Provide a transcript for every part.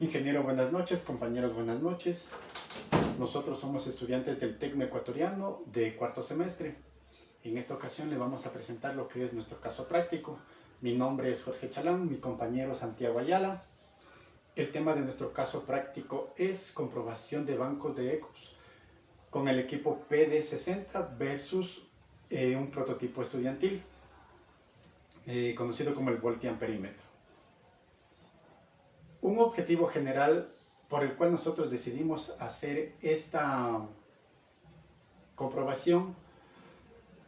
Ingeniero, buenas noches. Compañeros, buenas noches. Nosotros somos estudiantes del Tecno Ecuatoriano de cuarto semestre. En esta ocasión le vamos a presentar lo que es nuestro caso práctico. Mi nombre es Jorge Chalán, mi compañero Santiago Ayala. El tema de nuestro caso práctico es comprobación de bancos de ecos con el equipo PD60 versus un prototipo estudiantil conocido como el voltiamperímetro. Un objetivo general por el cual nosotros decidimos hacer esta comprobación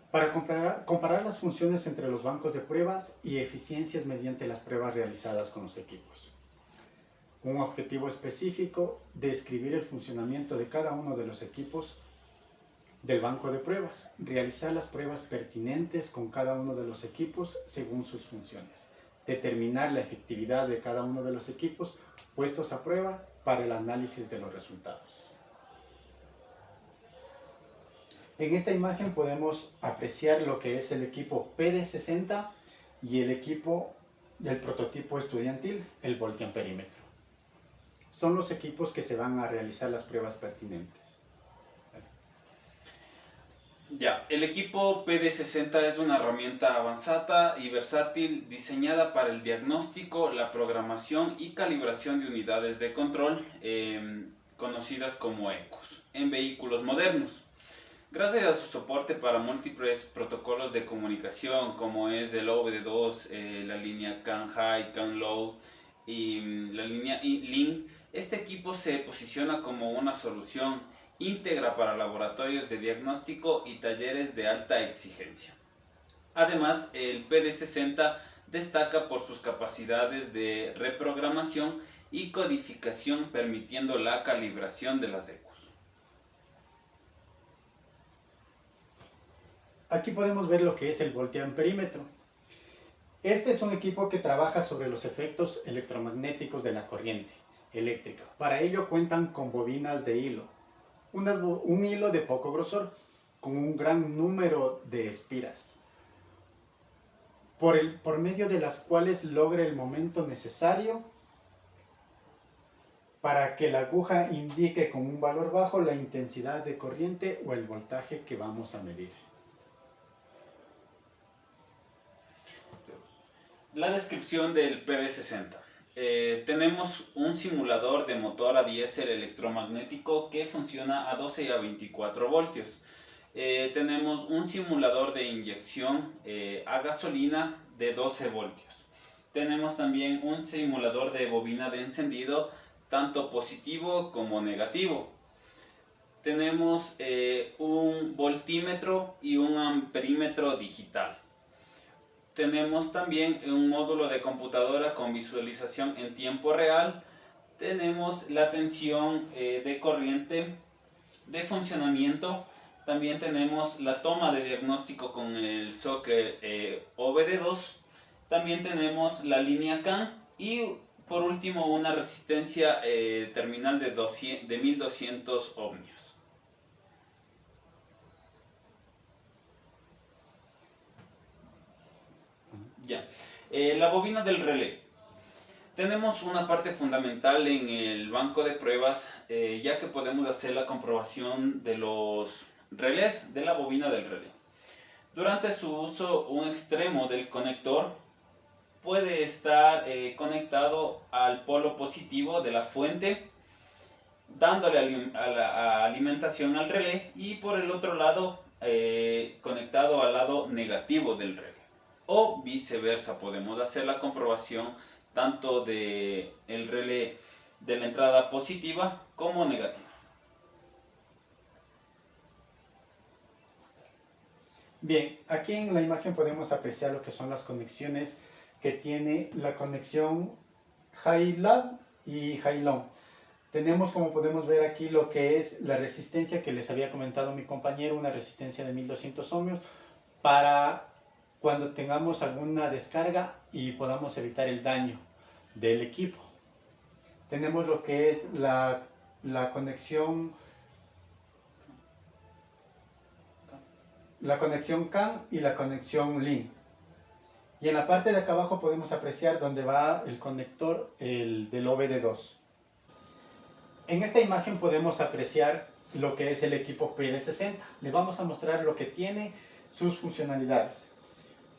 para comparar las funciones entre los bancos de pruebas y eficiencias mediante las pruebas realizadas con los equipos. Un objetivo específico, describir el funcionamiento de cada uno de los equipos del banco de pruebas, realizar las pruebas pertinentes con cada uno de los equipos según sus funciones, determinar la efectividad de cada uno de los equipos puestos a prueba para el análisis de los resultados. En esta imagen podemos apreciar lo que es el equipo PD60 y el equipo del prototipo estudiantil, el voltiamperímetro. Son los equipos que se van a realizar las pruebas pertinentes. Ya, el equipo PD60 es una herramienta avanzada y versátil diseñada para el diagnóstico, la programación y calibración de unidades de control, conocidas como ECOs, en vehículos modernos. Gracias a su soporte para múltiples protocolos de comunicación, como es el OBD2, la línea CAN High, CAN Low y la línea Link, este equipo se posiciona como una solución íntegra para laboratorios de diagnóstico y talleres de alta exigencia. Además, el PD60 destaca por sus capacidades de reprogramación y codificación, permitiendo la calibración de las ECOs. Aquí podemos ver lo que es el voltiamperímetro. Este es un equipo que trabaja sobre los efectos electromagnéticos de la corriente eléctrica. Para ello cuentan con bobinas de hilo, un hilo de poco grosor, con un gran número de espiras, por medio de las cuales logra el momento necesario para que la aguja indique con un valor bajo la intensidad de corriente o el voltaje que vamos a medir. La descripción del PD60. Tenemos un simulador de motor a diésel electromagnético que funciona a 12 y a 24 voltios. Tenemos un simulador de inyección a gasolina de 12 voltios. Tenemos también un simulador de bobina de encendido, tanto positivo como negativo. Tenemos un voltímetro y un amperímetro digital. Tenemos también un módulo de computadora con visualización en tiempo real. Tenemos la tensión de corriente de funcionamiento. También tenemos la toma de diagnóstico con el socket OBD2. También tenemos la línea CAN y por último una resistencia terminal de 1200 ohmios. Ya. La bobina del relé. Tenemos una parte fundamental en el banco de pruebas, ya que podemos hacer la comprobación de los relés, de la bobina del relé. Durante su uso, un extremo del conector puede estar conectado al polo positivo de la fuente, dándole alimentación al relé, y por el otro lado, conectado al lado negativo del relé. O viceversa, podemos hacer la comprobación tanto del relé de la entrada positiva como negativa. Bien, aquí en la imagen podemos apreciar lo que son las conexiones que tiene la conexión high-low y high-low. Tenemos, como podemos ver aquí, lo que es la resistencia que les había comentado mi compañero, una resistencia de 1200 ohmios para cuando tengamos alguna descarga y podamos evitar el daño del equipo. Tenemos lo que es la conexión CAN y la conexión LIN. Y en la parte de acá abajo podemos apreciar donde va el conector del OBD2. En esta imagen podemos apreciar lo que es el equipo PD60. Le vamos a mostrar lo que tiene, sus funcionalidades.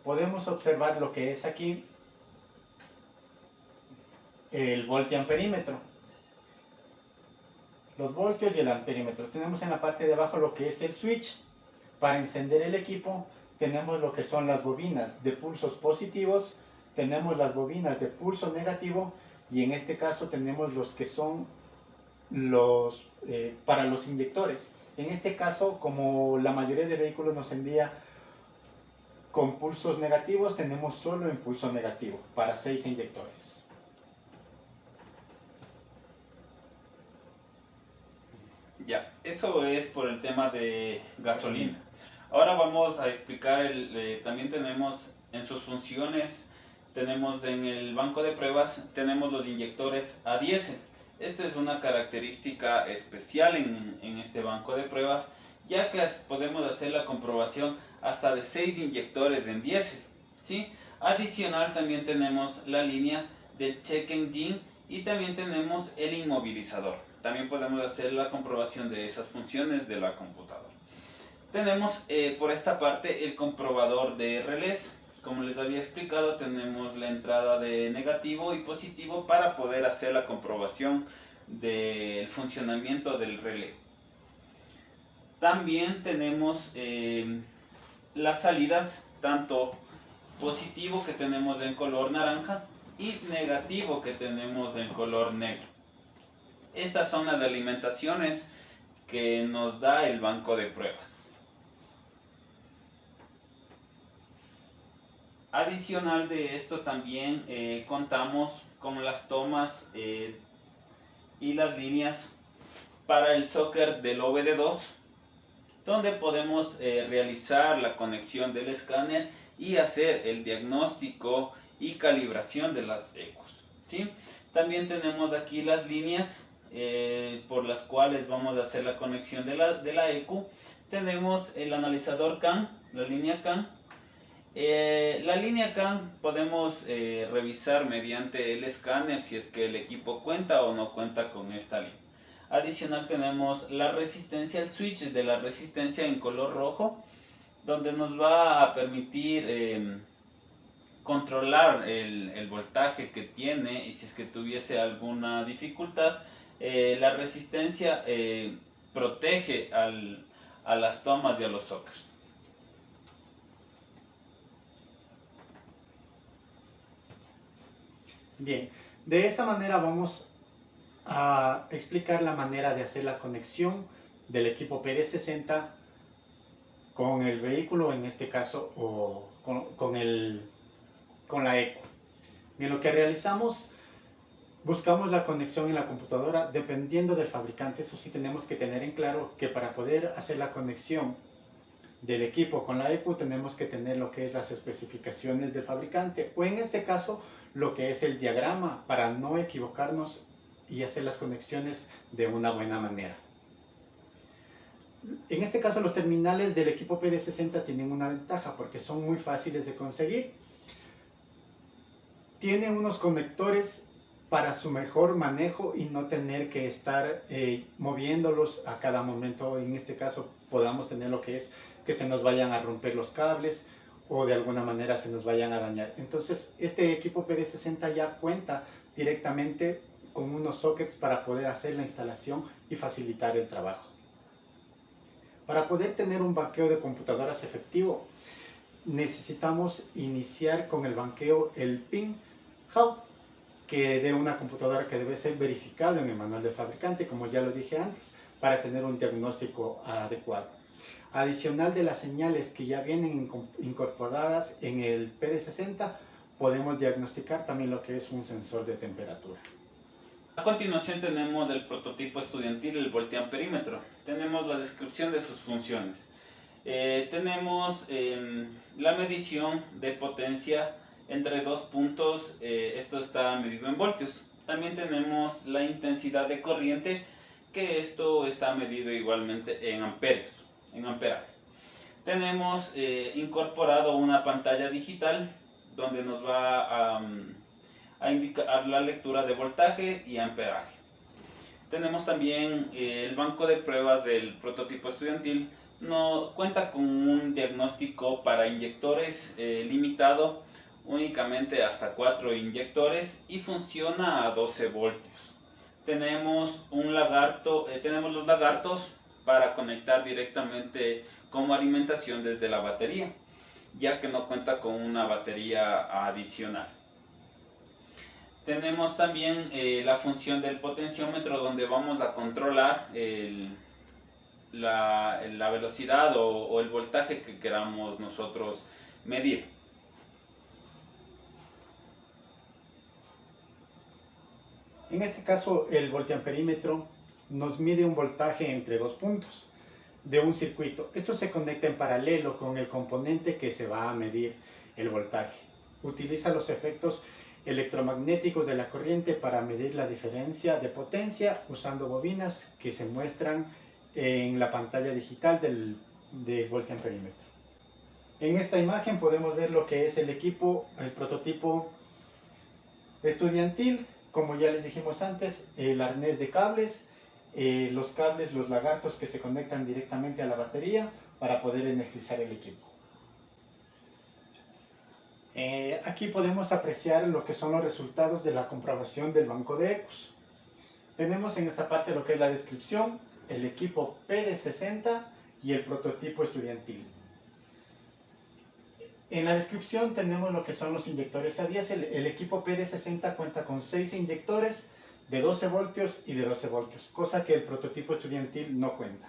Podemos observar lo que es aquí el voltiamperímetro, los voltios y el amperímetro. Tenemos en la parte de abajo lo que es el switch. Para encender el equipo tenemos lo que son las bobinas de pulsos positivos, tenemos las bobinas de pulso negativo y en este caso tenemos los que son los para los inyectores. En este caso, como la mayoría de vehículos nos envía con pulsos negativos, tenemos solo en pulso negativo para 6 inyectores. Ya, eso es por el tema de gasolina. Ahora vamos a explicar, también tenemos en sus funciones, tenemos en el banco de pruebas, tenemos los inyectores a diésel. Esta es una característica especial en este banco de pruebas, ya que podemos hacer la comprobación hasta de 6 inyectores en diésel, ¿sí? Adicional también tenemos la línea del check engine y también tenemos el inmovilizador. También podemos hacer la comprobación de esas funciones de la computadora. Tenemos por esta parte el comprobador de relés. Como les había explicado, tenemos la entrada de negativo y positivo para poder hacer la comprobación del funcionamiento del relé. También tenemos las salidas, tanto positivo que tenemos en color naranja y negativo que tenemos en color negro. Estas son las alimentaciones que nos da el banco de pruebas. Adicional de esto también contamos con las tomas y las líneas para el socket del OBD2, donde podemos realizar la conexión del escáner y hacer el diagnóstico y calibración de las ecos, ¿sí? También tenemos aquí las líneas por las cuales vamos a hacer la conexión de la ECU. Tenemos el analizador CAN, la línea CAN. La línea CAN podemos revisar mediante el escáner si es que el equipo cuenta o no cuenta con esta línea. Adicional tenemos la resistencia, el switch de la resistencia en color rojo, donde nos va a permitir controlar el voltaje que tiene, y si es que tuviese alguna dificultad, la resistencia protege a las tomas y a los sockets. Bien, de esta manera vamos a explicar la manera de hacer la conexión del equipo PD60 con el vehículo, en este caso, o con la ECU. Bien, lo que realizamos, buscamos la conexión en la computadora dependiendo del fabricante. Eso sí, tenemos que tener en claro que para poder hacer la conexión del equipo con la ECU tenemos que tener lo que es las especificaciones del fabricante, o en este caso lo que es el diagrama, para no equivocarnos y hacer las conexiones de una buena manera. En este caso los terminales del equipo PD60 tienen una ventaja porque son muy fáciles de conseguir. Tienen unos conectores para su mejor manejo y no tener que estar moviéndolos a cada momento. En este caso podamos tener lo que es que se nos vayan a romper los cables o de alguna manera se nos vayan a dañar. Entonces este equipo PD60 ya cuenta directamente con unos sockets para poder hacer la instalación y facilitar el trabajo. Para poder tener un banqueo de computadoras efectivo, necesitamos iniciar con el banqueo el pin hub, que de una computadora que debe ser verificado en el manual del fabricante, como ya lo dije antes, para tener un diagnóstico adecuado. Adicional de las señales que ya vienen incorporadas en el PD60, podemos diagnosticar también lo que es un sensor de temperatura. A continuación tenemos el prototipo estudiantil, el voltiamperímetro. Tenemos la descripción de sus funciones. Tenemos la medición de potencia entre dos puntos, esto está medido en voltios. También tenemos la intensidad de corriente, que esto está medido igualmente en amperios, en amperaje. Tenemos incorporado una pantalla digital donde nos va a indicar la lectura de voltaje y amperaje. Tenemos también el banco de pruebas del prototipo estudiantil. No cuenta con un diagnóstico para inyectores limitado únicamente hasta 4 inyectores y funciona a 12 voltios. Tenemos tenemos los lagartos para conectar directamente como alimentación desde la batería, ya que no cuenta con una batería adicional. Tenemos también la función del potenciómetro, donde vamos a controlar la velocidad o el voltaje que queramos nosotros medir. En este caso, el voltiamperímetro nos mide un voltaje entre dos puntos de un circuito. Esto se conecta en paralelo con el componente que se va a medir el voltaje. Utiliza los efectos electromagnéticos de la corriente para medir la diferencia de potencia usando bobinas que se muestran en la pantalla digital del voltiamperímetro. En esta imagen podemos ver lo que es el equipo, el prototipo estudiantil. Como ya les dijimos antes, el arnés de cables, los cables, los lagartos que se conectan directamente a la batería para poder energizar el equipo. Aquí podemos apreciar lo que son los resultados de la comprobación del banco de ecos. Tenemos en esta parte lo que es la descripción, el equipo PD60 y el prototipo estudiantil. En la descripción tenemos lo que son los inyectores a diésel. El equipo PD60 cuenta con 6 inyectores de 12 voltios y de 12 voltios, cosa que el prototipo estudiantil no cuenta.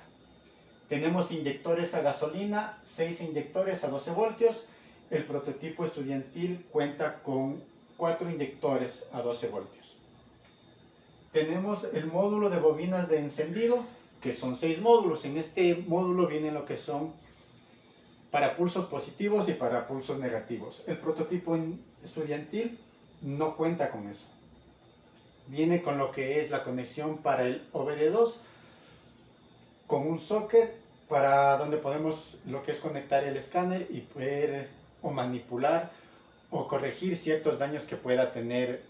Tenemos inyectores a gasolina, 6 inyectores a 12 voltios. El prototipo estudiantil cuenta con 4 inyectores a 12 voltios. Tenemos el módulo de bobinas de encendido, que son 6 módulos. En este módulo vienen lo que son para pulsos positivos y para pulsos negativos. El prototipo estudiantil no cuenta con eso. Viene con lo que es la conexión para el OBD2, con un socket para donde podemos lo que es conectar el escáner y poder o manipular o corregir ciertos daños que pueda tener,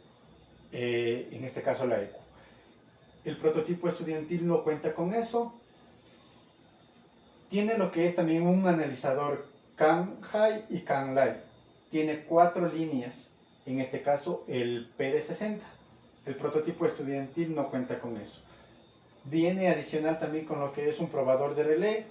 en este caso la ECU. El prototipo estudiantil no cuenta con eso. Tiene lo que es también un analizador CAN High y CAN Light. Tiene 4 líneas, en este caso el PD60. El prototipo estudiantil no cuenta con eso. Viene adicional también con lo que es un probador de relé.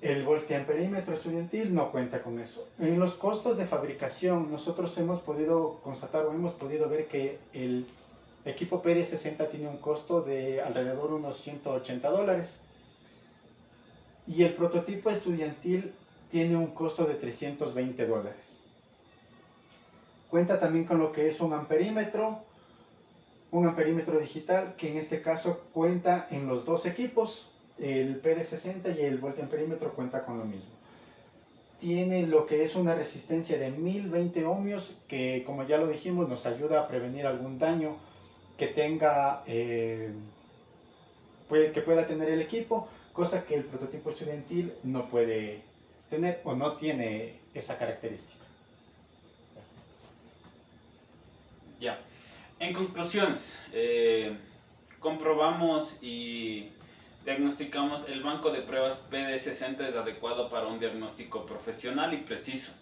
El voltiamperímetro estudiantil no cuenta con eso. En los costos de fabricación, nosotros hemos podido constatar o hemos podido ver que el equipo PD60 tiene un costo de alrededor de unos $180. Y el prototipo estudiantil tiene un costo de $320. Cuenta también con lo que es un amperímetro digital, que en este caso cuenta en los dos equipos. El PD60 y el voltiamperímetro cuenta con lo mismo. Tiene lo que es una resistencia de 1020 ohmios, que como ya lo dijimos nos ayuda a prevenir algún daño que tenga, que pueda tener el equipo, cosa que el prototipo estudiantil no puede tener o no tiene esa característica. Ya. En conclusiones, comprobamos y diagnosticamos el banco de pruebas PD60 es adecuado para un diagnóstico profesional y preciso.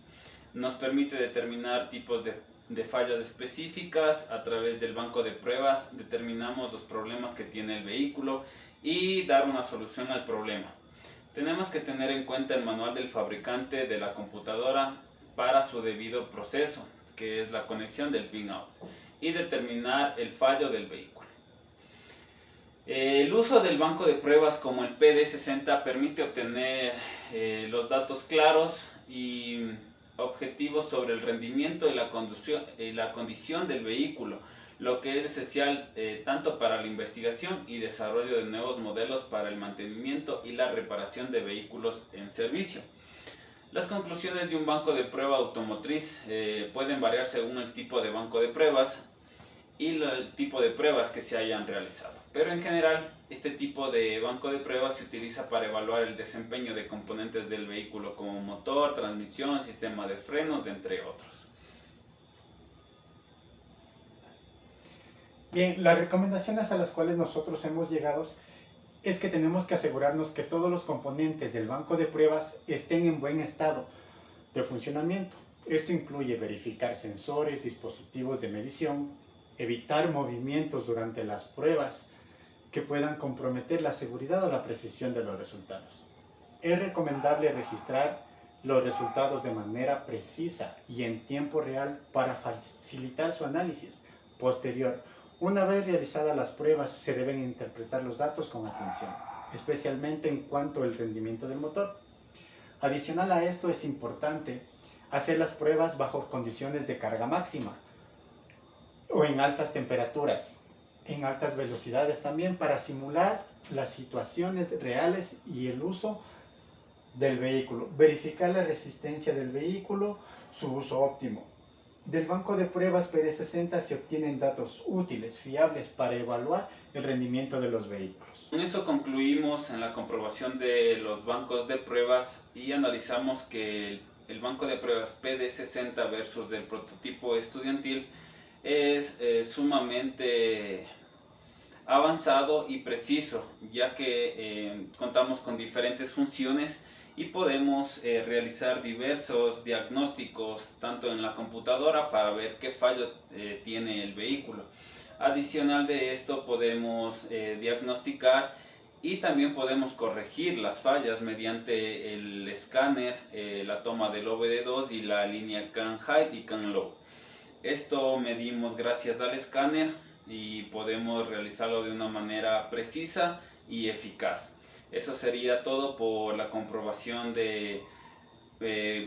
Nos permite determinar tipos de fallas específicas. A través del banco de pruebas determinamos los problemas que tiene el vehículo y dar una solución al problema. Tenemos que tener en cuenta el manual del fabricante de la computadora para su debido proceso, que es la conexión del pin-out, y determinar el fallo del vehículo. El uso del banco de pruebas como el PD60 permite obtener los datos claros y objetivos sobre el rendimiento y la condición del vehículo, lo que es esencial tanto para la investigación y desarrollo de nuevos modelos para el mantenimiento y la reparación de vehículos en servicio. Las conclusiones de un banco de prueba automotriz pueden variar según el tipo de banco de pruebas y el tipo de pruebas que se hayan realizado. Pero en general, este tipo de banco de pruebas se utiliza para evaluar el desempeño de componentes del vehículo como motor, transmisión, sistema de frenos, entre otros. Bien, las recomendaciones a las cuales nosotros hemos llegado es que tenemos que asegurarnos que todos los componentes del banco de pruebas estén en buen estado de funcionamiento. Esto incluye verificar sensores, dispositivos de medición, evitar movimientos durante las pruebas que puedan comprometer la seguridad o la precisión de los resultados. Es recomendable registrar los resultados de manera precisa y en tiempo real para facilitar su análisis posterior. Una vez realizadas las pruebas, se deben interpretar los datos con atención, especialmente en cuanto al rendimiento del motor. Adicional a esto, es importante hacer las pruebas bajo condiciones de carga máxima o en altas temperaturas, en altas velocidades también, para simular las situaciones reales y el uso del vehículo. Verificar la resistencia del vehículo, su uso óptimo. Del banco de pruebas PD60 se obtienen datos útiles, fiables para evaluar el rendimiento de los vehículos. Con eso concluimos en la comprobación de los bancos de pruebas y analizamos que el banco de pruebas PD60 versus el prototipo estudiantil es sumamente avanzado y preciso, ya que contamos con diferentes funciones y podemos realizar diversos diagnósticos tanto en la computadora para ver qué fallo tiene el vehículo. Adicional de esto podemos diagnosticar y también podemos corregir las fallas mediante el escáner, la toma del OBD2 y la línea CAN High y CAN Low. Esto medimos gracias al escáner y podemos realizarlo de una manera precisa y eficaz. Eso sería todo por la comprobación de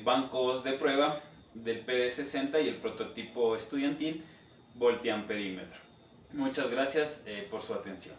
bancos de prueba del PD60 y el prototipo estudiantil voltiamperímetro. Muchas gracias por su atención.